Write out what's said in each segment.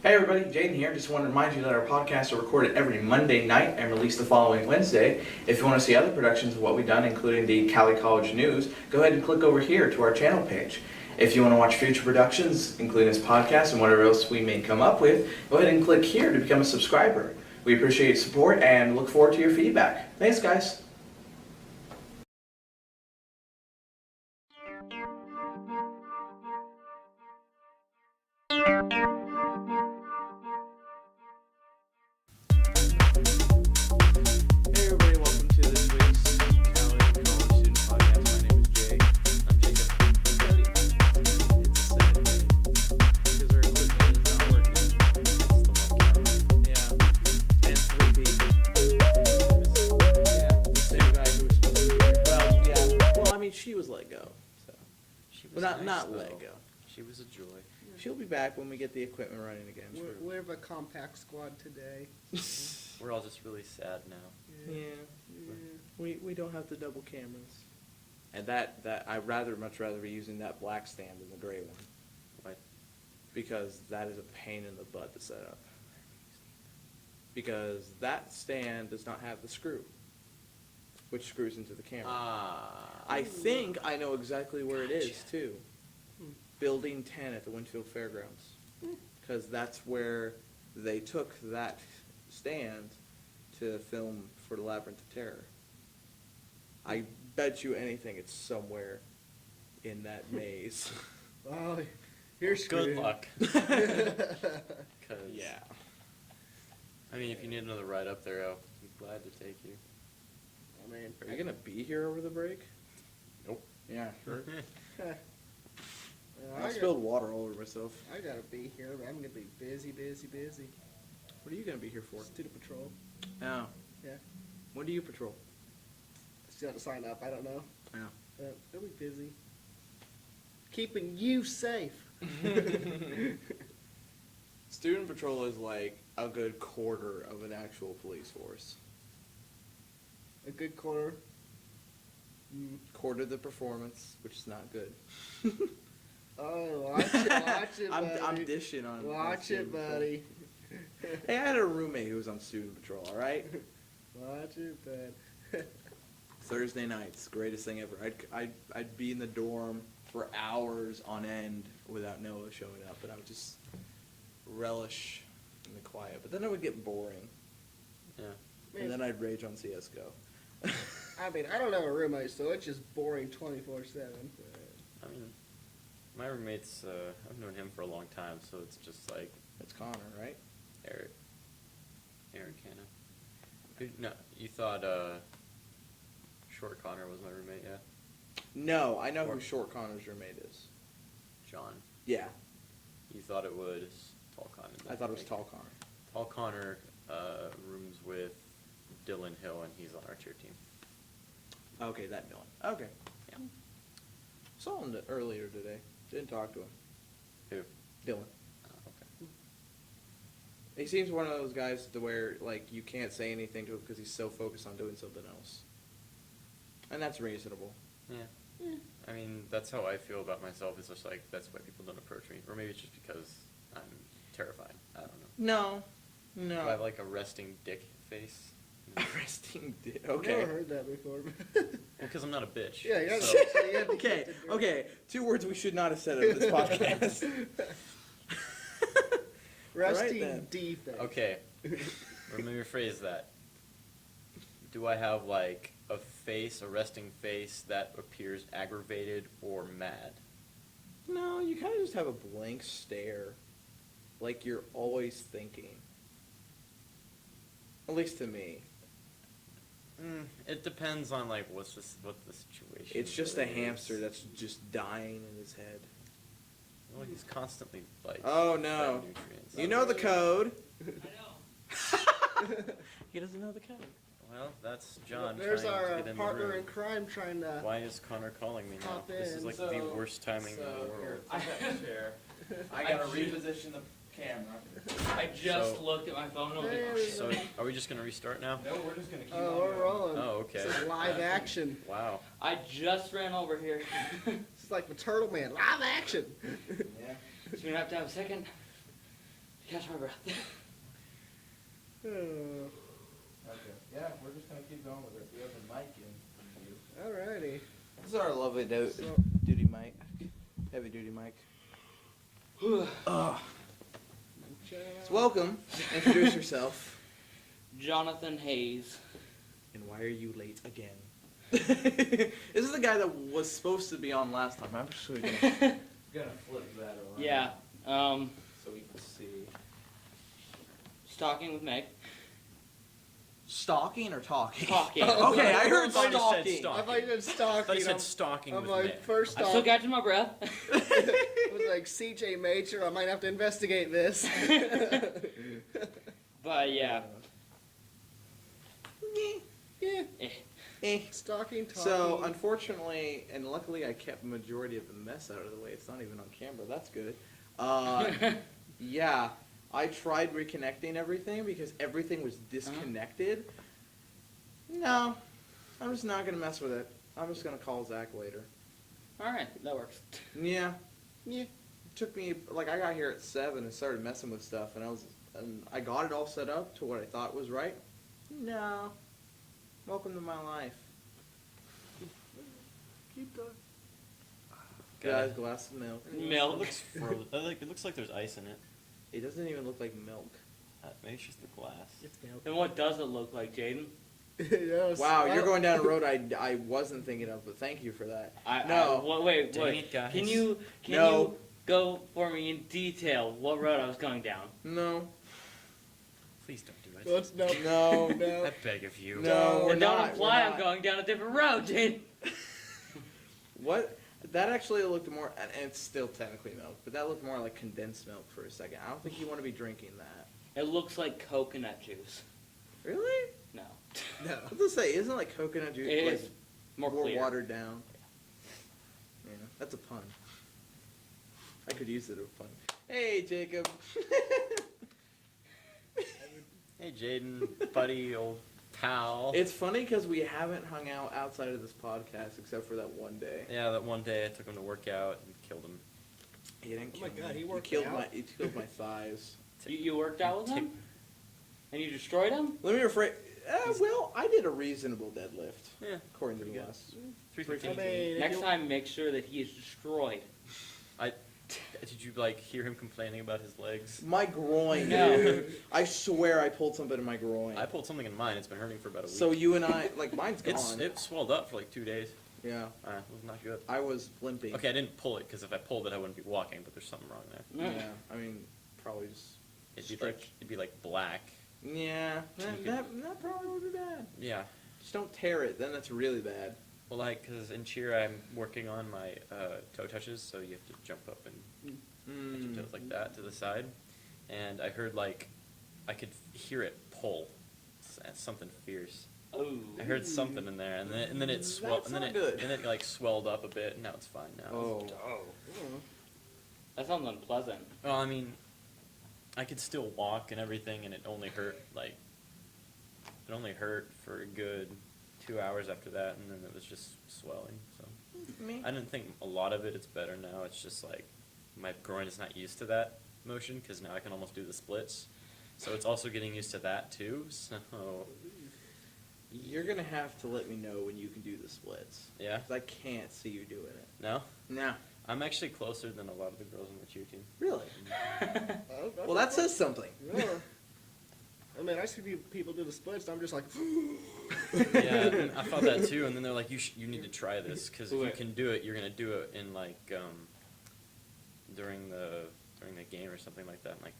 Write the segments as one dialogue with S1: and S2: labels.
S1: Hey everybody, Jaden here. Just want to remind you that our podcasts are recorded every Monday night and released the following Wednesday. If you want to see other productions of what we've done, including the Cali College News, go ahead and click over here to our channel page. If you want to watch future productions, including this podcast and whatever else we may come up with, go ahead and click here to become a subscriber. We appreciate your support and look forward to your feedback. Thanks, guys. Hey everybody, welcome to this week's Cali College Student Podcast. My name is Jay.
S2: I'm Jacob.
S1: Cody. It's Saturday. Because our equipment is not working. Yeah. And sleepy. Yeah, the same guy who was supposed to be here. Well, yeah. Well, I mean, she was let go. So.
S2: She was
S1: Well, not
S2: nice,
S1: let
S2: though.
S1: go.
S2: She was a joy.
S1: She'll be back when we get the equipment running again.
S3: We have a compact squad today.
S2: We're all just really sad now.
S1: Yeah. We don't have the double cameras. And that I'd much rather be using that black stand than the gray one.
S2: Why?
S1: Because that is a pain in the butt to set up. Because that stand does not have the screw, which screws into the camera. I think I know exactly where it is too. Building 10 at the Winfield Fairgrounds. Because that's where they took that stand to film for the Labyrinth of Terror. I bet you anything it's somewhere in that maze.
S3: Oh, you're
S2: Good
S3: screwed.
S2: luck.
S1: Yeah.
S2: I mean, if you need another ride up there, I'll be glad to take you.
S3: I mean,
S1: Are you going to be here over the break?
S2: Nope.
S1: Yeah, sure. I
S3: I
S1: spilled water all over myself.
S3: gotta be here, but I'm gonna be busy.
S1: What are you going to be here for?
S3: Student patrol.
S1: Oh.
S3: Yeah.
S1: When do you patrol?
S3: Still have to sign up. I don't know.
S1: Oh.
S3: It'll be busy. Keeping you safe.
S1: Student patrol is like a good quarter of an actual police force.
S3: A good quarter.
S1: Quarter the performance, which is not good.
S3: Oh, watch it, buddy.
S1: I'm dishing on.
S3: Watch
S1: student
S3: it,
S1: patrol.
S3: buddy.
S1: Hey, I had a roommate who was on student patrol. All right.
S3: Watch it, bud.
S1: Thursday nights, greatest thing ever. I'd be in the dorm for hours on end without Noah showing up, but I would just relish in the quiet. But then it would get boring,
S2: Yeah.
S1: and then I'd rage on CS:GO.
S3: I mean, I don't have a roommate, so it's just boring 24/7.
S2: I mean, my roommate's, I've known him for a long time, so it's just like
S1: It's Connor, right?
S2: Eric Canna. No, you thought, Short Connor was my roommate, yeah?
S1: No, I know
S2: Or-
S1: who Short Connor's roommate is.
S2: John.
S1: Yeah,
S2: You thought it was Tall Connor.
S1: I thought it was Tall Connor.
S2: Tall Connor, rooms with Dylan Hill, and he's on our cheer team.
S1: Okay, that Dylan. Okay.
S2: Yeah.
S1: Saw him earlier today. Didn't talk to him.
S2: Who?
S1: Dylan.
S2: Okay.
S1: He seems one of those guys to where like you can't say anything to him because he's so focused on doing something else. And that's reasonable.
S2: Yeah. I mean, that's how I feel about myself. It's just like, that's why people don't approach me. Or maybe it's just because I'm terrified. I don't know.
S1: No.
S2: Do I have like a resting dick face?
S1: A resting dick.
S3: I've
S1: Okay.
S3: never heard that before.
S2: Well, because I'm not a bitch.
S3: Yeah, you're
S2: so-
S3: not- so you have to
S1: Okay.
S3: keep it-
S1: Okay. 2 words we should not have said in this podcast.
S3: Rusty
S1: then.
S3: defense.
S2: Okay. Let me rephrase that. Do I have like a face, a resting face that appears aggravated or mad?
S1: No, you kind of just have a blank stare, like you're always thinking. At least to me.
S2: It depends on like what the situation.
S1: It's just a
S2: is.
S1: hamster that's just dying in his head.
S2: Well, he's constantly like.
S1: Oh
S2: fed
S1: no.
S2: nutrients.
S1: You know the code.
S4: I know.
S1: He doesn't know the code.
S2: Well, that's John.
S3: There's
S2: trying
S3: our
S2: to get in the
S3: partner
S2: room.
S3: in crime trying to.
S2: Why is Connor calling me now?
S3: Hop
S2: This is
S3: in.
S2: like the worst timing in the world.
S4: I,
S1: chair. I
S4: gotta
S1: reposition the camera.
S4: I just
S2: So-
S4: looked at my phone and I was like,
S3: There
S4: oh,
S3: we
S4: shit.
S2: So, are we just gonna restart now?
S1: No, we're just gonna keep
S3: Oh, we're rolling.
S2: Oh, okay.
S3: This is live action.
S2: Wow.
S4: I just ran over here.
S3: This is like the Turtle Man. Live action.
S1: Yeah.
S4: So we have to have a second. Catch my breath.
S3: Oh,
S1: Okay. Yeah, we're just gonna keep going with it. We have a mic in.
S3: alrighty.
S1: This is our lovely
S3: So-
S1: duty mic. Heavy duty mic. Ugh. So welcome. Introduce yourself.
S4: Jonathan Hayes.
S1: And why are you late again? This is the guy that was supposed to be on last time. I'm actually gonna flip that around.
S4: Yeah.
S1: So we can see.
S4: Stalking with Meg.
S1: Stalking or talking?
S4: Talking.
S1: Okay, I heard
S2: I thought he said
S1: stalking.
S2: stalk.
S3: I thought you said
S2: I
S3: stalking.
S2: thought he said stalking
S3: I'm
S2: with
S3: like,
S2: Nick.
S3: first
S4: I'm
S3: off,
S4: still catching my breath.
S3: it was like CJ Major. I might have to investigate this.
S4: But yeah.
S3: Yeah,
S1: Eh.
S3: stalking, talking.
S1: So, unfortunately, and luckily I kept the majority of the mess out of the way. It's not even on camera. That's good. Yeah, I tried reconnecting everything because everything was disconnected. No, I'm just not going to mess with it. I'm just going to call Zach later.
S4: Alright, that works.
S1: Yeah.
S3: Yeah.
S1: It took me, like, I got here at 7 and started messing with stuff, and I got it all set up to what I thought was right. No. Welcome to my life.
S3: Keep going.
S1: Guys, glass of milk.
S2: It
S4: Milk.
S2: looks frozen. It looks like there's ice in it.
S1: It doesn't even look like milk.
S2: Maybe it's just the glass.
S3: It's milk.
S4: And what does it look like, Jaden?
S3: Yes.
S1: Wow, you're going down a road I wasn't thinking of, but thank you for that.
S4: Wait.
S2: Dang it, guys.
S4: Can you
S1: No.
S4: go for me in detail what road I was going down?
S1: No.
S2: Please don't do it.
S3: Let's no.
S1: No.
S3: No.
S2: I beg of you.
S1: No, we're
S4: And don't
S1: not.
S4: imply
S1: we're
S4: I'm
S1: not.
S4: going down a different road, Jaden.
S1: What? That actually looked more, and it's still technically milk, but that looked more like condensed milk for a second. I don't think you want to be drinking that.
S4: It looks like coconut juice.
S1: Really?
S4: No.
S3: No.
S1: I was gonna say, isn't like coconut juice
S4: It
S1: like
S4: is more clear.
S1: watered down? Yeah, that's a pun. I could use it as a pun. Hey, Jacob.
S2: Hey, Jaden, buddy, old pal.
S1: It's funny because we haven't hung out outside of this podcast except for that one day.
S2: Yeah, that one day I took him to work out and killed him.
S1: He didn't
S3: Oh my
S1: kill
S3: God,
S1: me.
S3: he worked
S1: killed
S3: out?
S1: He killed my thighs.
S4: You worked out with him? And you destroyed him?
S1: Let me rephrase. Well, I did a reasonable deadlift,
S2: Yeah,
S1: according to
S2: pretty good.
S1: Wes.
S2: 315.
S3: I mean, if
S4: Next
S3: you-
S4: time, make sure that he is destroyed.
S2: Did you like hear him complaining about his legs?
S1: My groin,
S4: No.
S1: dude. I swear I pulled something in my groin.
S2: I pulled something in mine. It's been hurting for about a week.
S1: So you and I, like, mine's gone.
S2: It swelled up for like 2 days.
S1: Yeah,
S2: It was not good.
S1: I was limping.
S2: Okay, I didn't pull it because if I pulled it, I wouldn't be walking. But there's something wrong there.
S1: Yeah, I mean, probably just.
S2: It'd be like black.
S1: Yeah,
S2: You could-
S1: that probably would be bad.
S2: Yeah.
S1: Just don't tear it, then that's really bad.
S2: Well, like, because in cheer I'm working on my toe touches, so you have to jump up and touch your toes like that to the side. And I heard like, I could hear it pull. Something fierce.
S4: Oh.
S2: I heard something in there, and then it swelled,
S1: That's
S2: and then
S1: not good.
S2: it like swelled up a bit, and now it's fine now.
S1: Oh.
S4: That sounds unpleasant.
S2: Well, I mean, I could still walk and everything, and it only hurt for a good 2 hours after that, and then it was just swelling. So
S1: Me?
S2: I didn't think a lot of it. It's better now. It's just like my groin is not used to that motion because now I can almost do the splits. So it's also getting used to that too. So
S1: You're gonna have to let me know when you can do the splits.
S2: yeah,
S1: 'Cause I can't see you doing it.
S2: no,
S1: No.
S2: I'm actually closer than a lot of the girls on the cheer team.
S1: Really?
S3: Oh,
S1: Well, that says something.
S3: Yeah. I mean, I see people do the splits, and I'm just like,
S2: Yeah, and I thought that too, and then they're like, you need to try this because if you
S4: Wait.
S2: can do it, you're gonna do it in like during the game or something like that. I'm like,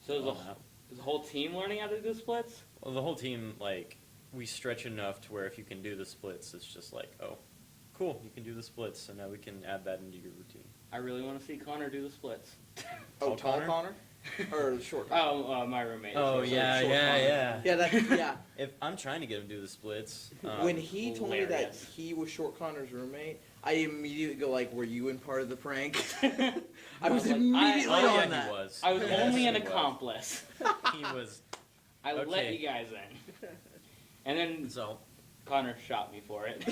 S4: So is
S2: "Oh,
S4: the whole team learning how to do splits?
S2: well, the whole team like we stretch enough to where if you can do the splits, it's just like, oh, cool, you can do the splits, so now we can add that into your routine.
S4: I really want to see Connor do the splits.
S1: Oh,
S2: Tall
S1: tall Connor? Or the short Connor?
S4: Oh, my roommate.
S2: Oh
S1: So
S2: yeah,
S1: short
S2: yeah,
S1: Connor.
S2: yeah.
S1: Yeah, that, yeah.
S2: If I'm trying to get him to do the splits,
S1: When he told me that
S4: hilarious.
S1: he was Short Connor's roommate, I immediately go like, "Were you in part of the prank?" I was
S4: like,
S1: immediately
S2: oh,
S1: on
S2: yeah,
S1: that.
S2: he was.
S4: I was
S2: Yes,
S4: only an
S2: he was.
S4: accomplice.
S2: He was.
S4: I let
S2: Okay.
S4: you guys in. And then
S2: So
S4: Connor shot me for it.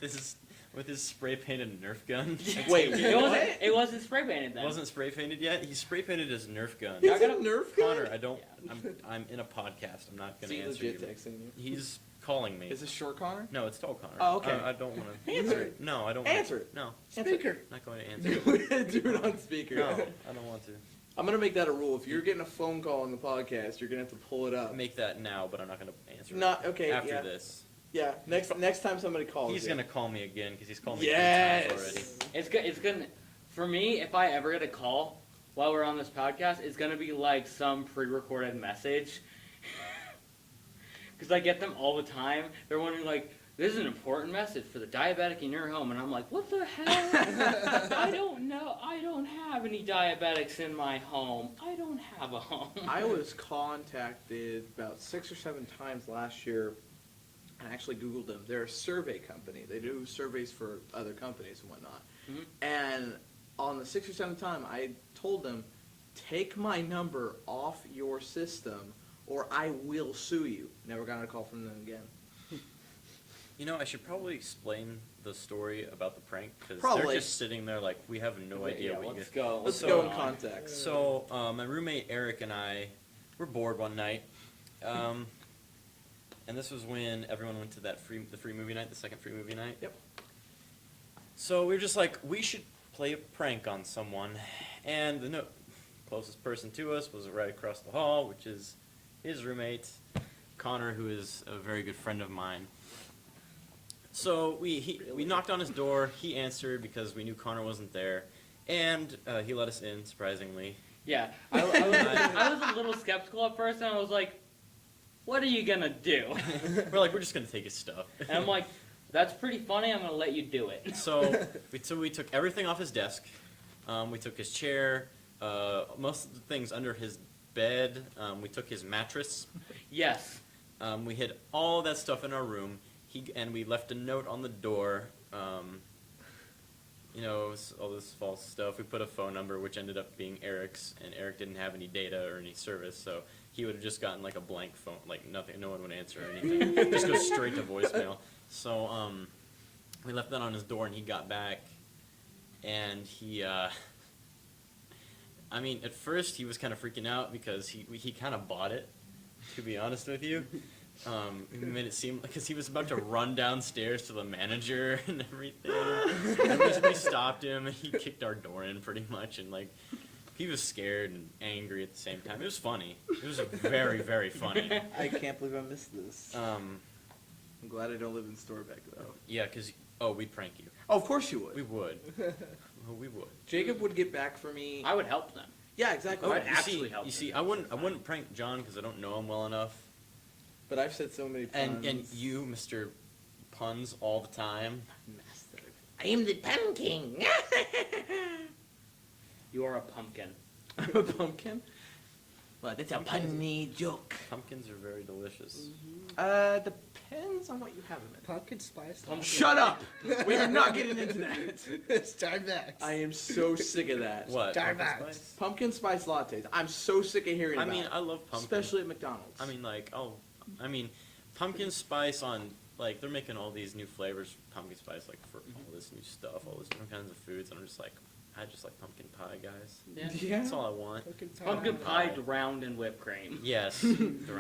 S2: this is with his spray painted Nerf gun.
S1: Wait,
S4: It wasn't spray painted then.
S2: It wasn't spray painted yet. He spray painted his Nerf gun.
S1: It's a
S4: got a-
S1: Nerf gun?
S2: Connor, I don't. I'm in a podcast. I'm not
S1: Is
S2: gonna
S1: he
S2: answer
S1: legit
S2: you.
S1: texting you?
S2: He's calling me.
S1: Is this short Connor?
S2: No, it's tall Connor.
S1: Oh, okay.
S2: I don't want to
S1: Answer it.
S2: No, I don't. Wanna,
S1: Answer it.
S2: No,
S3: Speaker.
S2: not going to answer. it.
S1: Do it on speaker.
S2: No, I don't want to.
S1: I'm gonna make that a rule. If you're getting a phone call on the podcast, you're gonna have to pull it up.
S2: Make that now, but I'm not going to answer.
S1: Not okay.
S2: After
S1: yeah.
S2: this.
S1: Yeah. Next time somebody calls.
S2: He's
S1: you.
S2: gonna call me again because he's called me
S1: Yes.
S2: 3 times already.
S4: It's good. It's gonna. For me, if I ever get a call while we're on this podcast, it's gonna be like some pre-recorded message. Because I get them all the time. They're wondering like, "This is an important message for the diabetic in your home," and I'm like, "What the hell? I don't know. I don't have any diabetics in my home. I don't have a home."
S1: I was contacted about 6 or 7 times last year. I actually Googled them. They're a survey company. They do surveys for other companies and whatnot.
S4: Mhm.
S1: And on the 6th or 7th time, I told them, take my number off your system or I will sue you. Never got a call from them again.
S2: You know, I should probably explain the story about the prank because
S1: Probably.
S2: they're just sitting there like we have no idea what you
S4: let's
S2: guys.
S4: go.
S1: Let's
S2: So-
S1: go in context.
S2: So my roommate Eric and I were bored one night, and this was when everyone went to the free movie night, the second free movie night.
S1: Yep.
S2: So we were just like, we should play a prank on someone, and the closest person to us was right across the hall, which is his roommate, Connor, who is a very good friend of mine. So we knocked on his door. He answered because we knew Connor wasn't there, and he let us in surprisingly.
S4: Yeah, I was a little skeptical at first, and I was like, "What are you gonna do?"
S2: We're just gonna take his stuff.
S4: And I'm like, "That's pretty funny. I'm gonna let you do it."
S2: So we took everything off his desk. We took his chair, most of the things under his bed. We took his mattress.
S4: Yes.
S2: We hid all that stuff in our room. And we left a note on the door. All this false stuff. We put a phone number, which ended up being Eric's, and Eric didn't have any data or any service, so he would have just gotten like a blank phone, like nothing. No one would answer or anything. Just go straight to voicemail. So we left that on his door, and he got back, and he. At first he was kind of freaking out because he kind of bought it, to be honest with you. He made it seem because he was about to run downstairs to the manager and everything. And we stopped him, and he kicked our door in pretty much, and like he was scared and angry at the same time. It was funny. It was very, very funny.
S1: I can't believe I missed this.
S2: I'm
S1: glad I don't live in Storbeck, though.
S2: Yeah, because we'd prank you.
S1: Oh, of course you would.
S2: We would. We would.
S1: Jacob would get back for me.
S4: I would help them.
S1: Yeah, exactly.
S4: I'd
S2: you
S4: actually
S2: see,
S4: help
S2: you
S4: him.
S2: see, I wouldn't prank John because I don't know him well enough.
S1: But I've said so many puns.
S2: And you, Mr. Puns, all the time.
S1: Master. I am the Pun King.
S4: You are a pumpkin.
S1: I'm a pumpkin? Well, that's a punny joke.
S2: Pumpkins are very delicious.
S1: Depends on what you have them in.
S3: Pumpkin spice.
S4: Pumpkin.
S1: Shut up! We are not getting into that.
S3: It's Starbucks.
S1: I am so sick of that.
S2: What?
S3: Starbucks.
S2: Pumpkin spice?
S1: Pumpkin spice lattes. I'm so sick of hearing
S2: I
S1: about
S2: mean,
S1: it.
S2: I love pumpkin.
S1: Especially at McDonald's.
S2: Pumpkin spice on, like, they're making all these new flavors for pumpkin spice, like, for all this new stuff, all these different kinds of foods, and I'm just like, I just like pumpkin pie, guys.
S4: Yeah.
S1: Yeah.
S2: That's all I want.
S4: Pumpkin pie drowned in whipped cream.
S2: Yes.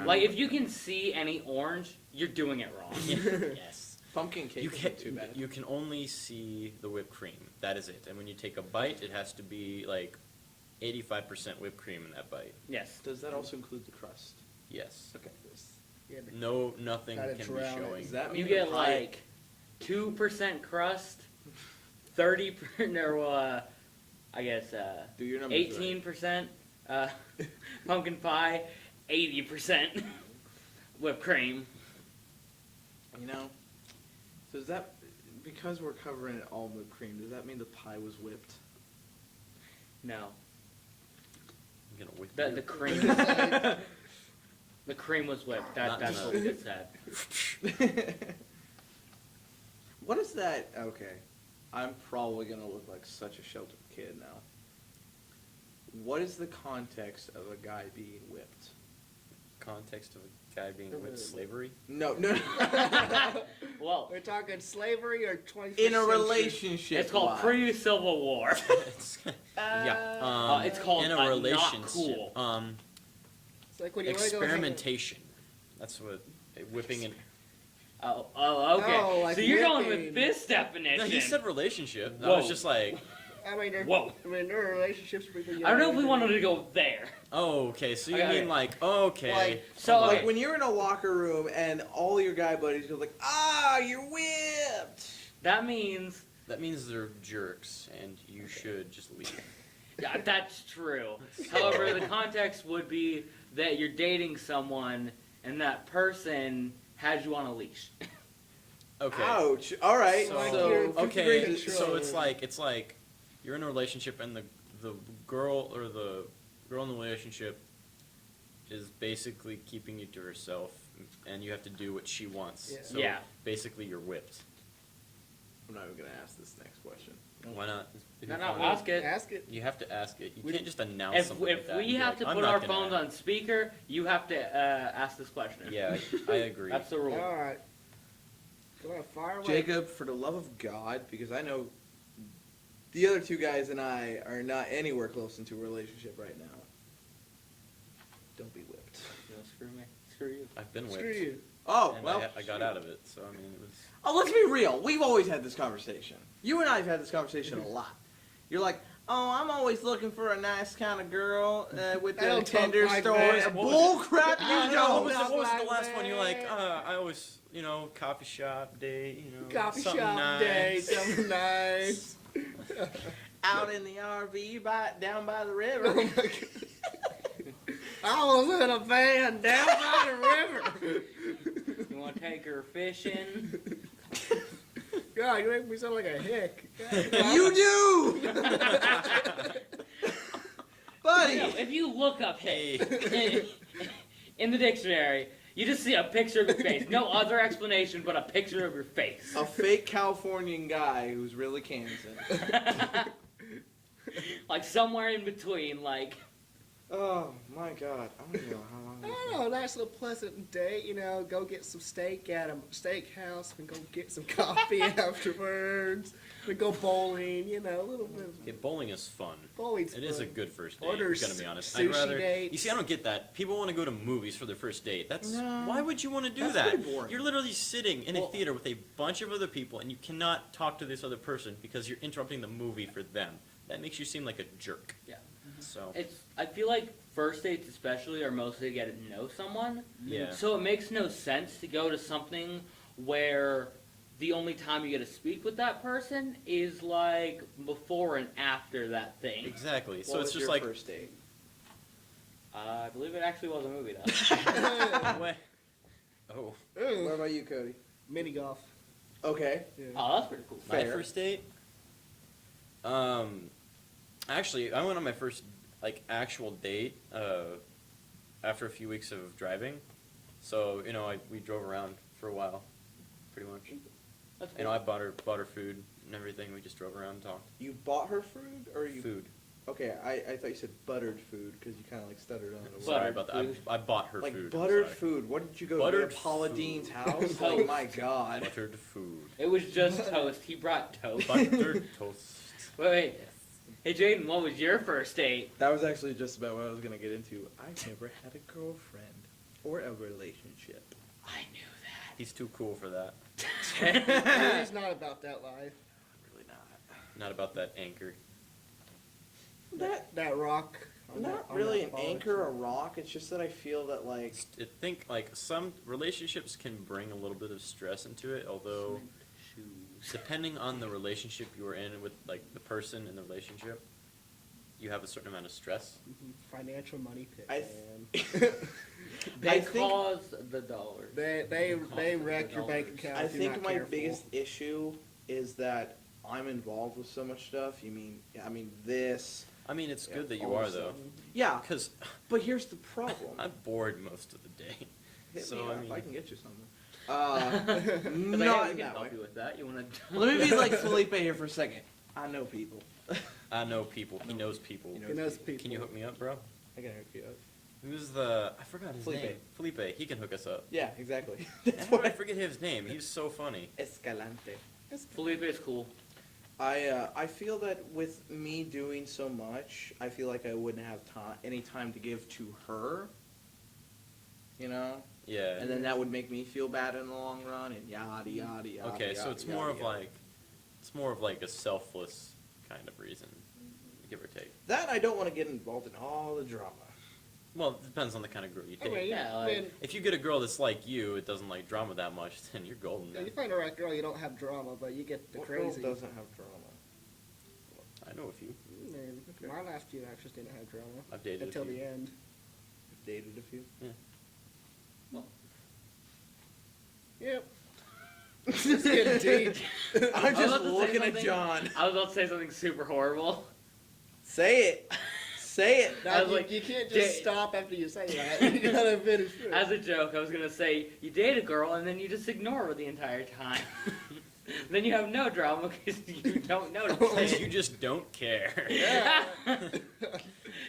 S4: Like, if you can see any orange, you're doing it wrong.
S2: Yes.
S1: Pumpkin cake
S2: You
S1: isn't too bad.
S2: can only see the whipped cream. That is it. And when you take a bite, it has to be, like, 85% whipped cream in that bite.
S4: Yes.
S1: Does that also include the crust?
S2: Yes.
S1: Okay.
S3: Yeah,
S2: No, nothing
S3: Gotta
S2: can be
S3: drown it.
S2: showing.
S1: Does that mean
S4: You
S1: the
S4: get
S1: pie-
S4: like 2% crust, 30%, or I guess
S1: Do your numbers right.
S4: 18% pumpkin pie, 80% whipped cream.
S1: You know? So is that, because we're covering it all with cream, does that mean the pie was whipped?
S4: No,
S2: I'm gonna whip
S4: the
S2: you.
S4: cream. The cream was whipped.
S2: Not
S4: That's
S2: enough.
S4: what we just said.
S1: What is that? Okay. I'm probably going to look like such a sheltered kid now. What is the context of a guy being whipped?
S2: context of a guy being with slavery?
S1: No, no.
S4: Well,
S3: We're talking slavery or 21st
S1: In a
S3: century?
S1: relationship.
S4: it's called
S1: wise.
S4: pre-Civil War.
S2: It's, yeah.
S4: It's called
S2: in
S4: not
S2: a relationship.
S4: cool.
S3: It's like when you want to go hang-
S2: Experimentation. That's what whipping and.
S4: Oh, okay.
S3: Oh, like
S4: so you're going
S3: whipping.
S4: with this definition.
S2: No, he said relationship. I
S4: Whoa.
S2: was just like,
S3: I mean,
S4: Whoa.
S3: there are relationships where you
S4: I don't know if we wanted to go there.
S2: oh, okay. So you
S4: Okay.
S2: mean like, okay.
S3: Like-
S4: So,
S1: Like
S4: okay.
S1: when you're in a locker room and all your guy buddies go like, you're whipped.
S4: That means
S2: That means they're jerks, and you should just leave.
S4: yeah, that's true. However, the context would be that you're dating someone and that person has you on a leash.
S2: Okay.
S1: Ouch. All right.
S2: So,
S3: Like you're in 50 degree
S2: okay,
S3: control.
S2: so it's like you're in a relationship and the girl or the girl in the relationship is basically keeping you to herself, and you have to do what she wants.
S3: Yeah.
S2: So
S4: Yeah.
S2: basically you're whipped.
S1: I'm not even gonna ask this next question.
S2: Why not? If
S4: No,
S2: you
S4: no,
S2: want-
S4: ask it.
S3: Ask it.
S2: You have to ask it. You
S3: We-
S2: can't just announce
S4: If,
S2: something like
S4: if
S2: that and
S4: we
S2: be
S4: have
S2: like,
S4: to
S2: "I'm
S4: put
S2: not
S4: our
S2: gonna
S4: phones
S2: ask."
S4: on speaker, you have to ask this question.
S2: Yeah, I agree.
S4: That's the rule.
S3: All right. Go on, fire away.
S1: Jacob, for the love of God, because I know the other two guys and I are not anywhere close into a relationship right now. Don't be whipped.
S4: No, screw me. Screw you.
S2: I've been whipped.
S3: Screw you.
S1: Oh,
S2: And
S1: well.
S2: I got out of it, so I mean it was.
S1: Oh, let's be real. We've always had this conversation. You and I have had this conversation a lot. You're like, oh, I'm always looking for a nice kind of girl with
S3: I
S1: the
S3: don't talk
S1: tender
S3: like
S1: stories.
S3: that.
S1: Bull crap, you
S3: I
S2: What
S1: don't.
S2: was,
S3: Not
S2: what was the
S3: like
S2: last one? You're like,
S3: that.
S2: I always, coffee shop date,
S3: Coffee
S2: something
S3: shop
S2: nice.
S3: day, something nice.
S1: Out in the RV down by the
S3: Oh
S1: river.
S3: my God. I was in a van down by the river.
S4: You want to take her fishing?
S3: God, you make me sound like a hick.
S1: You do! Buddy!
S4: No, if you look up
S2: Hey.
S4: in the dictionary, you just see a picture of your face. No other explanation but a picture of your face.
S1: A fake Californian guy who's really Kansas.
S4: Like somewhere in between, like.
S1: Oh my God! I don't know how long.
S3: I don't know, a nice little pleasant date, go get some steak at a steakhouse and go get some coffee afterwards. We go bowling, a little bit.
S2: Okay, bowling is fun.
S3: Bowling's
S2: It is a
S3: fun.
S2: good first date.
S3: Order
S2: I'm gonna be honest.
S3: sushi
S2: I'd rather.
S3: dates.
S2: You see, I don't get that. People want to go to movies for their first date. That's
S1: No.
S2: why would you want to do
S1: That's
S2: that?
S1: pretty boring.
S2: You're literally sitting in
S1: Well-
S2: a theater with a bunch of other people, and you cannot talk to this other person because you're interrupting the movie for them. That makes you seem like a jerk.
S4: Yeah.
S2: So
S4: I feel like first dates especially are mostly to get to know someone.
S2: yeah.
S4: So it makes no sense to go to something where the only time you get to speak with that person is like before and after that thing.
S2: Exactly.
S1: What
S2: So it's
S1: was
S2: just
S1: your
S2: like.
S1: first date.
S4: I believe it actually was a movie though.
S2: What? Oh.
S1: What
S3: Ooh,
S1: about you, Cody?
S3: mini golf.
S1: Okay.
S3: Yeah.
S4: Oh, that's pretty cool.
S2: My
S1: Fair.
S2: first date? Actually, I went on my first, actual date, after a few weeks of driving. So, we drove around for a while, pretty much.
S4: That's cool.
S2: I bought her food and everything. We just drove around and talked.
S1: You bought her food, or you?
S2: Food.
S1: Okay, I thought you said buttered food because you kind of like stuttered on it.
S2: Sorry
S4: Buttered
S2: about that.
S4: food.
S2: I bought her
S1: Like
S2: food.
S1: buttered
S2: sorry.
S1: food. What did you go
S2: Buttered
S1: to Paula
S2: food.
S1: Dean's house?
S4: Toast.
S1: Oh my God.
S2: Buttered food.
S4: It was just toast. He brought toast.
S2: Buttered toast.
S4: Wait. Hey Jaden, what was your first date?
S1: That was actually just about what I was gonna get into. I've never had a girlfriend or a relationship.
S4: I knew that.
S2: He's too cool for that.
S3: It's not about that life.
S1: Really not.
S2: Not about that anchor.
S3: That rock. on
S1: Not
S3: that
S1: really an
S3: bollard.
S1: anchor, a rock. It's just that I feel that like
S2: I think some relationships can bring a little bit of stress into it, although depending on the relationship you are in with the person in the relationship, you have a certain amount of stress.
S3: Mhm. Financial money pit,
S1: I
S3: man.
S4: They
S1: I think-
S4: caused the dollars.
S3: They wreck your bank account.
S1: I
S3: if you're
S1: think
S3: not
S1: my
S3: careful.
S1: biggest issue is that I'm involved with so much stuff. I mean this.
S2: I mean, it's
S1: Yeah,
S2: good that you
S1: all of
S2: are
S1: a
S2: though,
S1: sudden. Yeah,
S2: because
S1: but here's the problem.
S2: I'm bored most of the day.
S1: Hit
S2: So
S1: me
S2: I
S1: up,
S2: mean,
S1: I can get you something.
S4: It's like, hey,
S1: Not
S4: we
S1: in
S4: can
S1: that
S4: help
S1: way.
S4: you with that. You want to?
S1: Let me be like Felipe here for a second. I know people.
S2: I know people. He knows people.
S1: You know
S3: He knows people.
S2: Can you hook me up, bro?
S1: I can hook you up.
S2: Who's the? I forgot his
S1: Felipe.
S2: name. Felipe. He can hook us up.
S1: Yeah, exactly.
S2: How did I forget his name? He's so funny.
S1: Escalante.
S4: Felipe is cool.
S1: I feel that with me doing so much, I feel like I wouldn't have any time to give to her. You know,
S2: Yeah.
S1: and then that would make me feel bad in the long run, and yada yada yada.
S2: Okay, so
S1: yada,
S2: it's more
S1: yada,
S2: of
S1: yada.
S2: like, it's more of like a selfless kind of reason, give or take.
S1: that. I don't want to get involved in all the drama.
S2: Well, it depends on the kind of girl you
S3: I
S2: take.
S3: mean,
S4: Yeah,
S3: I
S4: like-
S3: mean,
S2: If you get a girl that's like you, it doesn't like drama that much, then you're golden.
S3: yeah,
S2: Man.
S3: you find the right girl, you don't have drama, but you get the
S1: What girl
S3: crazy.
S1: doesn't have drama?
S2: I know a few.
S3: I mean, my last few actors didn't have drama
S2: I've dated
S3: until
S2: a few.
S3: the end.
S1: I've dated a few.
S3: Yep. Just getting deep.
S1: I'm
S4: I was
S1: just
S4: about to say
S1: looking at
S4: something-
S1: John.
S4: I was about to say something super horrible.
S1: Say it. Say it.
S3: Now,
S4: was like,
S3: you can't just
S4: Jay-
S3: stop after you say that. You gotta finish it.
S4: As a joke, I was gonna say you date a girl and then you just ignore her the entire time. Then you have no drama because you don't notice
S2: Because
S4: it.
S2: you just don't care.
S3: Yeah.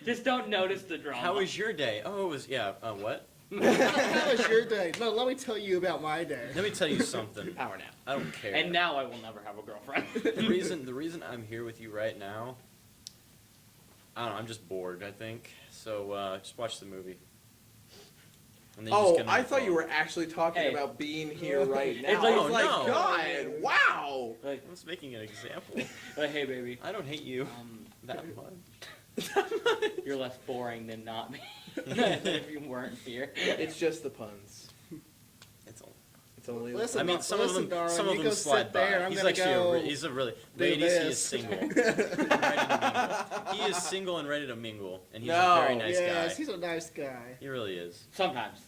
S4: Just don't notice the drama.
S2: How was your day? Oh, it was, what?
S3: How was your day? No, let me tell you about my day.
S2: Let me tell you something.
S1: Power nap.
S2: I don't care.
S4: And now I will never have a girlfriend.
S2: the reason I'm here with you right now, I don't know, I'm just bored, I think. So just watch the movie. And then you just
S1: Oh,
S2: get on
S1: I
S2: your
S1: thought you
S2: phone.
S1: were actually talking
S4: Hey.
S1: about being here right now.
S4: It's like-
S1: I was like,
S2: Oh, no.
S1: God, wow.
S4: like,
S2: I was making an example.
S4: hey baby,
S2: I don't hate you that much.
S4: you're less boring than not me. If you weren't here.
S1: It's just the puns.
S2: It's all.
S1: It's only.
S3: Listen,
S2: I mean, some of them,
S3: darling,
S2: some of
S3: you
S2: them
S3: go
S2: slide
S3: sit there,
S2: by.
S3: I'm
S2: He's
S3: gonna
S2: actually
S3: go
S2: he's a really
S3: do
S2: ladies. He is
S3: this.
S2: single. And ready to mingle. He is single and ready to mingle, and he's a
S1: No.
S2: very nice
S3: Yes,
S2: guy.
S3: he's a nice guy.
S2: He really is.
S4: Sometimes.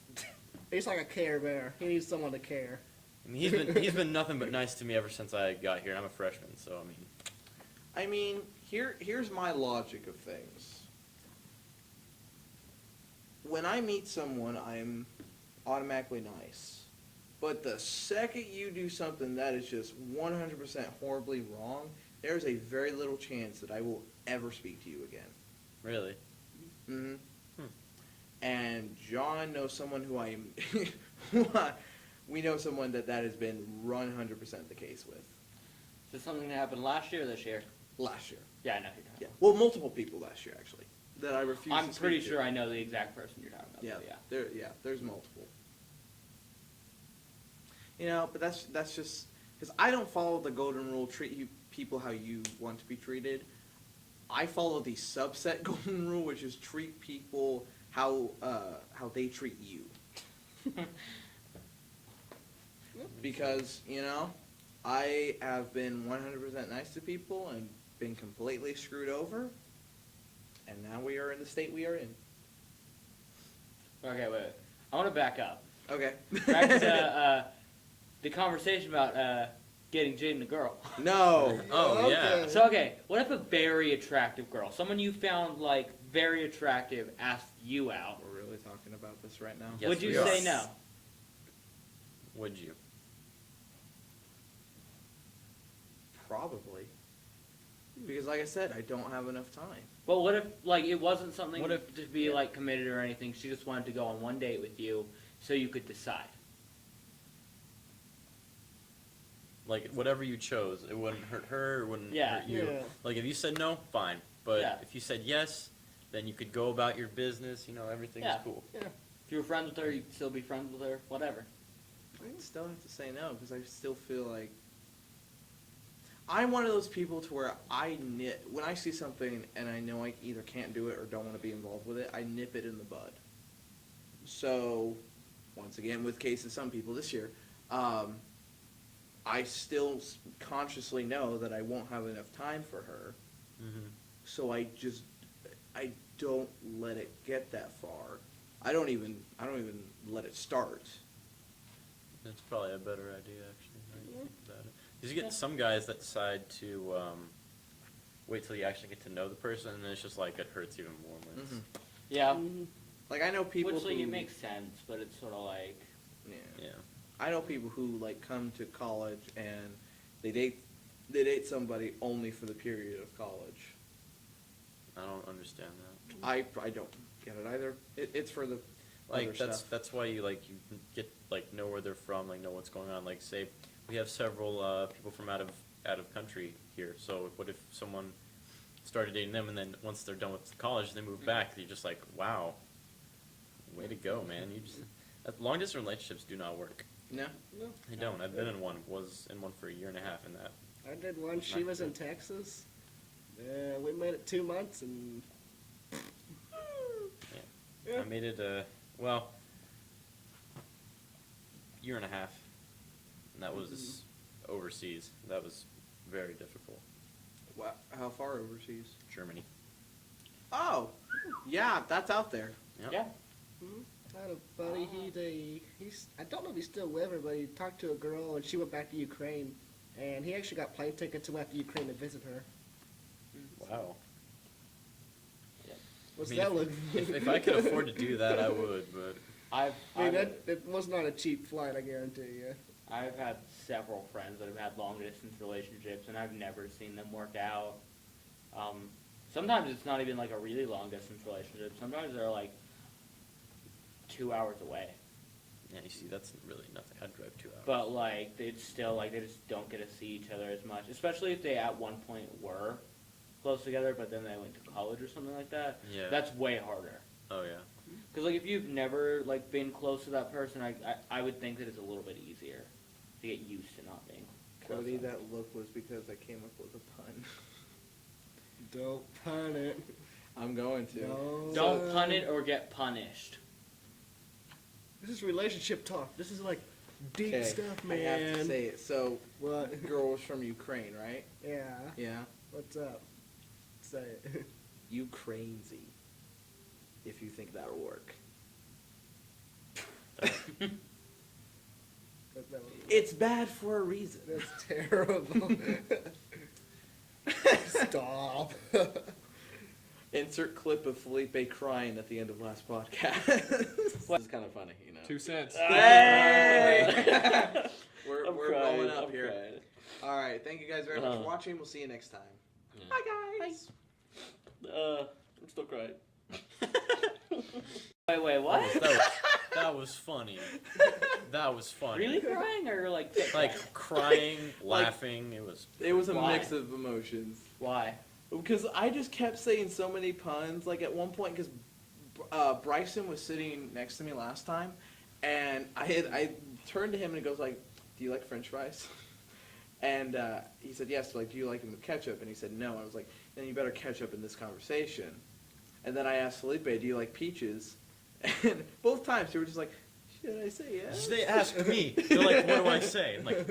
S3: He's like a care bear. He needs someone to care.
S2: I mean, he's been nothing but nice to me ever since I got here. And I'm a freshman, so I mean,
S1: Here's my logic of things. When I meet someone, I'm automatically nice. But the second you do something that is just 100% horribly wrong, there's a very little chance that I will ever speak to you again.
S2: really.
S1: Mm-hmm.
S2: Hmm.
S1: And John knows someone who I am. We know someone that has been 100% the case with.
S4: Is this something that happened last year or this year?
S1: Last year.
S4: Yeah, I know who you're talking
S1: Yeah. Well, multiple people last year actually that I refused.
S4: about. I'm
S1: to speak
S4: pretty
S1: to.
S4: sure I know the exact person you're talking about.
S1: Yeah.
S4: though,
S1: There's multiple. You know, but that's just because I don't follow the golden rule. Treat people how you want to be treated. I follow the subset golden rule, which is treat people how they treat you. Because I have been 100% nice to people and been completely screwed over, and now we are in the state we are in.
S4: Okay, wait. I want to back up.
S1: Okay.
S4: Back to the conversation about getting Jaden a girl.
S1: No.
S2: Oh yeah.
S4: So, okay, what if a very attractive girl, someone you found, like, very attractive, asked you out?
S1: We're really talking about this right now.
S2: Yes,
S4: Would you
S2: we are.
S4: say no?
S2: Would you?
S1: Probably. Because like I said, I don't have enough time.
S4: But what if, like, it wasn't something
S2: What if-
S4: to be, like, committed or anything, she just wanted to go on one date with you so you could decide?
S2: Like whatever you chose, it wouldn't hurt her, it wouldn't
S4: Yeah.
S2: hurt you.
S3: Yeah.
S2: Like if you said no, fine. But
S4: Yeah.
S2: if you said yes, then you could go about your business. Everything's
S4: Yeah.
S2: cool.
S3: Yeah.
S4: If you were friends with her, you'd still be friends with her, whatever.
S1: I still have to say no because I still feel like I'm one of those people to where when I see something and I know I either can't do it or don't want to be involved with it, I nip it in the bud. So, once again, with cases some people this year, I still consciously know that I won't have enough time for her,
S2: Mm-hmm.
S1: so I don't let it get that far. I don't even let it start.
S2: That's probably a better idea, actually. Now you think about it. Because you
S4: Yeah.
S2: get some guys that decide to wait till you actually get to know the person, and then it's just like it hurts even more when it's.
S1: Mhm.
S4: Yeah.
S3: Mhm.
S1: Like I know people
S4: Which, like,
S1: who
S4: it makes sense, but it's sort of like...
S1: yeah.
S2: Yeah.
S1: I know people who like come to college and they date somebody only for the period of college.
S2: I don't understand that.
S1: I don't. get it either. It's for the
S2: Like
S1: other
S2: that's
S1: stuff.
S2: that's why you get know where they're from, know what's going on. Like say we have several people from out of country here. So what if someone started dating them and then once they're done with college they move back? You're just like, wow, way to go, man. You just long distance relationships do not work.
S1: No.
S3: No.
S2: They don't. I've been in one. Was in one for a year and a half, and that.
S3: I did one. She was in Texas. We made it 2 months, and
S2: Yeah. I made it. Well, year and a half, and that was overseas. That was very difficult.
S1: Wow. How far overseas?
S2: Germany.
S1: Oh, yeah, that's out there.
S2: Yep.
S4: Yeah.
S3: I had a buddy. He's I don't know if he's still with her, but he talked to a girl, and she went back to Ukraine, and he actually got plane tickets and went to Ukraine to visit her.
S2: Wow.
S3: What's
S2: I mean,
S3: that look?
S2: If I could afford to do that, I would. But
S3: I mean, it was not a cheap flight, I guarantee you.
S4: I've had several friends that have had long distance relationships, and I've never seen them work out. Sometimes it's not even like a really long distance relationship. Sometimes they're like 2 hours away.
S2: yeah, you see, that's really nothing. I'd drive 2 hours.
S4: But like it's still like they just don't get to see each other as much, especially if they at one point were close together, but then they went to college or something like that.
S2: Yeah.
S4: That's way harder.
S2: Oh yeah.
S4: Because like if you've never like been close to that person, I would think that it's a little bit easier to get used to not being close.
S1: Kody, that look was because I came up with a pun.
S3: Don't pun it.
S1: I'm going to.
S3: No.
S4: Don't pun it or get punished.
S3: This is relationship talk. This is like deep
S1: Okay,
S3: stuff,
S1: I
S3: man.
S1: have to say it. So,
S3: What?
S1: the girl was from Ukraine, right?
S3: Yeah.
S1: Yeah.
S3: What's up? Say it.
S1: You crazy. If you think that'll work. It's bad for a reason.
S3: That's terrible. Stop.
S1: Insert clip of Felipe crying at the end of last podcast. This is kind of funny, you know.
S2: 2 cents.
S1: Hey! we're
S4: I'm
S1: we're
S4: crying,
S1: going up
S4: I'm
S1: here.
S4: crying.
S1: All right, thank you guys very much for watching. We'll see you next time. Bye, guys.
S4: I'm still crying. Wait, what?
S2: That was funny. That was funny.
S4: Really crying or like
S2: Like crying,
S1: Like-
S2: laughing. It was.
S1: It was a
S4: Why?
S1: mix of emotions.
S4: Why?
S1: Because I just kept saying so many puns. Like at one point, because Bryson was sitting next to me last time, and I turned to him and he goes like, "Do you like French fries?" And he said yes. Like, do you like them with ketchup? And he said no. I was like, then you better ketchup in this conversation. And then I asked Felipe, "Do you like peaches?" And both times they were just like, "Should I say yes?"
S2: They asked me. They're like, "What do I say?" I'm like,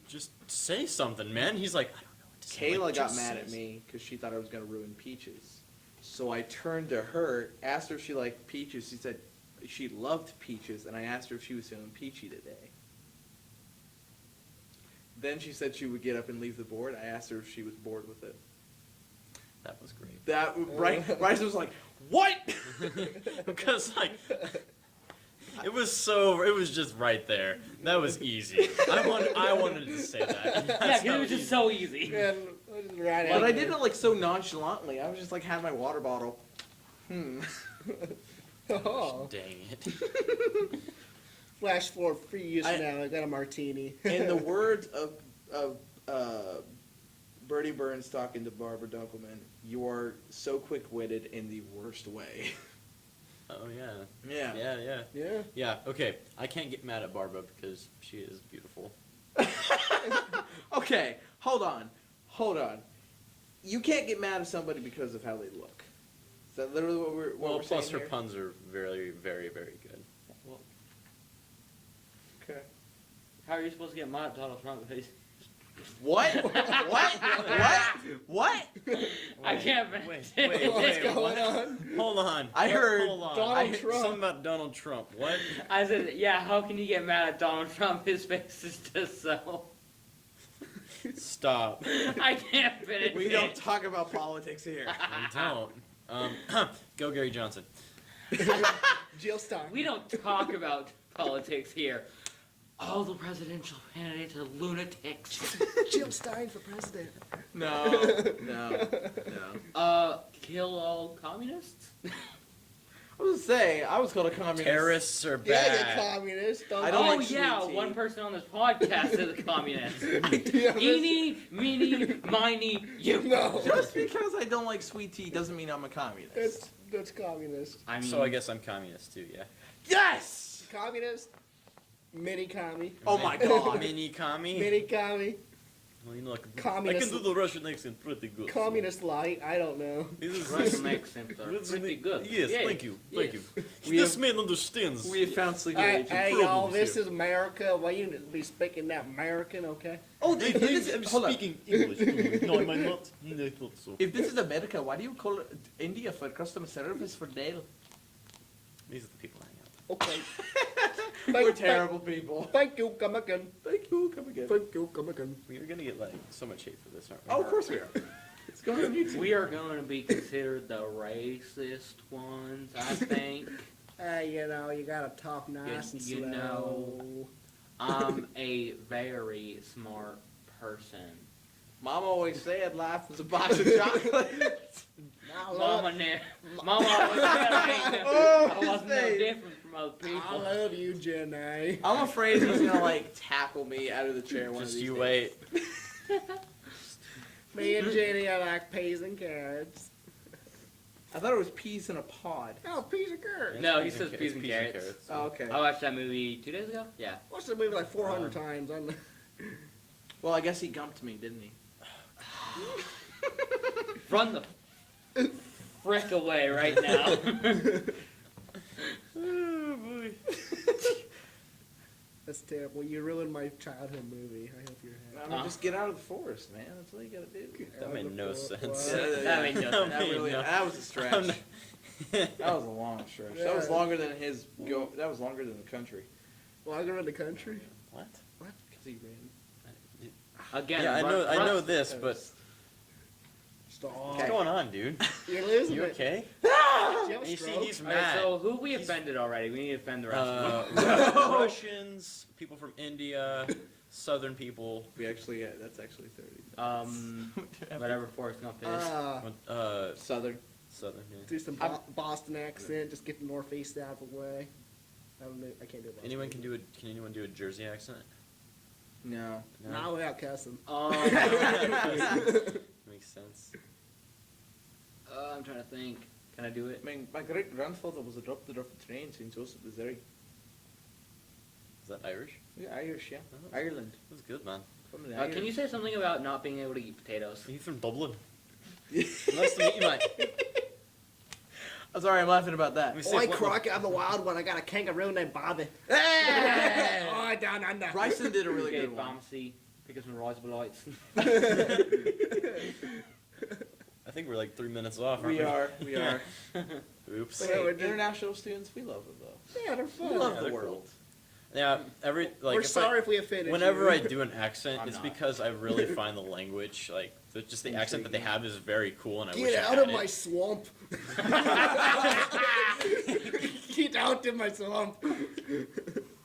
S2: "Just say something, man." He's like, "I don't know what to say." I'm
S1: Kayla
S2: like,
S1: got
S2: "Just
S1: mad
S2: say
S1: at me because she thought I was going to ruin peaches. So I turned to her, asked her if she liked peaches. She said she loved peaches, and I asked her if she was feeling peachy today. Then she said she would get up and leave the board. I asked her if she was bored with it.
S2: That was great.
S1: Bryson was like, "What?"
S2: Because like, it was just right there. That was easy. I wanted to say that.
S4: Yeah,
S2: That's
S4: because
S2: how
S4: it was just
S2: easy.
S4: so easy.
S3: And right
S1: But
S3: out
S1: I
S3: there.
S1: did it like so nonchalantly. I was just like, had my water bottle.
S3: Oh.
S2: Dang it.
S3: Flash forward 3 years
S1: I-
S3: from now, I got a martini.
S1: In the words of Bertie Burns talking to Barbara Dunkelman, you are so quick-witted in the worst way.
S2: Oh yeah.
S1: Yeah.
S2: Yeah.
S3: Yeah.
S2: Yeah. Okay. I can't get mad at Barbara because she is beautiful.
S1: Okay, hold on. You can't get mad at somebody because of how they look. Is that literally what we're
S2: Well,
S1: saying
S2: plus her
S1: here?
S2: puns are very, very, very good.
S4: Well,
S1: Okay.
S4: how are you supposed to get mad at Donald Trump if he's...
S1: What? What?
S4: I can't
S2: Wait,
S4: finish
S2: wait,
S4: it.
S3: What's
S2: wait,
S3: going
S2: what?
S3: on?
S2: Hold on.
S1: I heard
S2: Hold on.
S3: Donald
S2: I heard
S3: Trump.
S2: something about Donald Trump. What?
S4: I said, yeah, how can you get mad at Donald Trump? His face is just so...
S2: Stop.
S4: I can't finish
S1: We
S4: it.
S1: don't talk about politics here.
S2: We don't. Go Gary Johnson.
S3: Jill Stein.
S4: We don't talk about politics here. All the presidential candidates are lunatics.
S3: Jill Stein for president.
S1: No.
S4: Kill all communists?
S1: I was say, I was called a communist.
S2: Terrorists are
S3: Yeah,
S2: bad.
S3: you're communist.
S1: I don't
S4: Oh
S1: like
S4: yeah,
S1: sweet tea.
S4: one person on this podcast is a communist.
S3: Yeah,
S4: Eeny, meeny, miny, you.
S3: No.
S1: Just because I don't like sweet tea doesn't mean I'm a communist.
S3: That's communist.
S4: I mean,
S2: So I guess I'm communist too, yeah.
S1: Yes!
S3: Communist. Mini commie.
S1: Oh my god.
S2: Mini commie?
S3: Mini commie.
S2: Well, you know, like,
S3: Communist-
S2: I can do the Russian accent pretty good.
S3: Communist light. I don't know.
S2: This is
S4: Russian accents are pretty good.
S2: Yes,
S4: Yeah.
S2: thank you.
S4: Yes.
S2: Thank you.
S1: We
S2: This
S1: have-
S2: man understands.
S1: We have found sleeping
S3: Hey,
S1: agent.
S3: hey y'all,
S2: problems
S3: this
S2: here.
S3: is America. Why you need to be speaking that American, okay?
S1: Oh,
S2: Hey,
S1: if this
S2: I'm
S1: is, hold on.
S2: speaking English. No, am I not? I thought so.
S1: If this is America, why do you call it India for customer service for Dale?
S2: These are the people I hang out
S3: Okay.
S1: We're terrible people.
S3: Thank you, come again.
S1: Thank you, come again.
S3: Thank you, come again.
S2: with. We're gonna get like so much hate for this, aren't we?
S1: Oh, of course we are. It's going on YouTube.
S4: We are going to be considered the racist ones, I think.
S3: Hey, you know, you gotta talk nice and
S4: You
S3: slow.
S4: know. I'm a very smart person.
S1: Mom always said life was a box of chocolates.
S4: Mama always said I wasn't no
S1: Steve.
S4: different from other
S3: I
S4: people.
S3: love you, Jenny.
S1: I'm afraid he's gonna like tackle me out of the chair one of
S2: Just
S1: these
S2: you
S1: days.
S2: wait.
S3: Me and Jenny are like peas and carrots.
S1: I thought it was peas in a pod.
S3: Oh, peas and carrots.
S4: No, he
S2: It's
S4: says peas and carrots.
S1: Oh, okay.
S4: I watched that movie 2 days ago. Yeah.
S3: Watched the movie like 400 times.
S1: Well, I guess he gumped me, didn't he?
S4: Run the frick away right now.
S2: Oh boy.
S3: That's terrible. You ruined my childhood movie. I hope you're happy.
S1: I mean, just get out of the forest, man. That's all you gotta do.
S2: That made no sense.
S4: That made no sense.
S1: That really,
S2: No.
S1: that was a stretch.
S2: I'm not-
S1: That was a long stretch. That was
S3: Yeah.
S1: longer than his go. That was longer than the country.
S3: Longer in the country?
S2: What?
S1: Cause he ran.
S4: Again,
S2: Yeah, I know this, but
S3: Stop.
S2: what's going on, dude?
S3: You're losing
S2: You
S3: it.
S2: okay?
S3: Do you have a
S2: You see,
S3: stroke?
S2: he's
S4: Alright,
S2: mad.
S4: so who we offended already? We need to offend the rest of them.
S2: Russians, people from India, Southern people.
S1: We actually, yeah, that's actually 30.
S4: Whatever Forrest Gump is.
S1: Southern.
S2: Southern. Yeah.
S3: Do some Boston accent. Just get the northeast out of the way. I don't know. I can't do it.
S2: Anyone can do a? Can anyone do a Jersey accent?
S1: No.
S3: Not without cussing.
S2: Makes sense.
S4: I'm trying to think. Can I do it?
S1: I mean, my great grandfather was adopted off a train in Joseph, Missouri.
S2: Is that Irish?
S1: Yeah, Irish, yeah.
S2: Oh.
S1: Ireland.
S2: That's good, man.
S1: From the
S4: Can you say something about not being able to eat potatoes?
S2: Are you from Dublin? Nice to meet you, mate.
S1: I'm sorry, I'm laughing about that.
S2: Let me see
S3: Oi,
S2: what-
S3: Croc, I'm the wild one. I got a kangaroo named Bobby.
S1: Hey!
S3: Oi, down under.
S1: Bryson did a really
S4: Okay,
S1: good one.
S4: pharmacy. Pick up some rice lights.
S2: I think we're like 3 minutes off. Aren't
S1: We are.
S2: Oops.
S3: Yeah,
S1: Hey,
S3: we're just-
S1: international students, we love them though.
S3: Yeah, they're
S1: We
S3: fun.
S1: love
S2: Yeah,
S1: the
S2: they're
S1: world.
S2: Yeah, like
S3: We're
S2: if
S3: sorry if we offended
S2: whenever
S3: you.
S2: I do an accent,
S4: I'm
S2: it's
S4: not.
S2: because I really find the language, like just the accent that they have is very cool, and I wish
S3: Get
S2: I
S3: out
S2: had
S3: of my
S2: it.
S3: swamp. Get out of my swamp.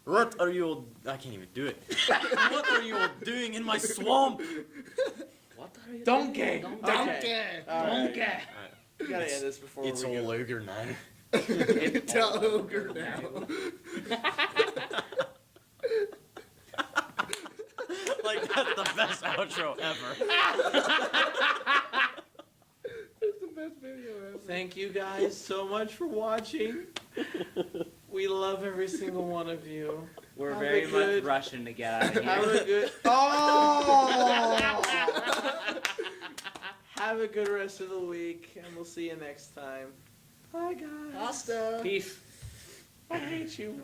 S2: What are you all? I can't even do it. What are you all doing in my swamp?
S4: What are you
S1: Donkey!
S4: doing?
S3: Donkey.
S4: Donkey!
S1: We gotta end this before
S2: It's
S1: we
S2: all
S1: go.
S2: ogre now.
S4: It's
S3: Tell
S4: all
S3: ogre
S4: over
S3: now.
S2: Like that's the best outro ever.
S3: It's the best video ever.
S1: Thank you guys so much for watching. We love every single one of you.
S4: We're
S1: Have
S4: very
S1: a
S4: much
S1: good-
S4: rushing to get out of
S1: Have
S4: here.
S1: a good. Oh! Have a good rest of the week, and we'll see you next time. Bye, guys.
S3: Hasta.
S4: Peace.
S1: I hate you.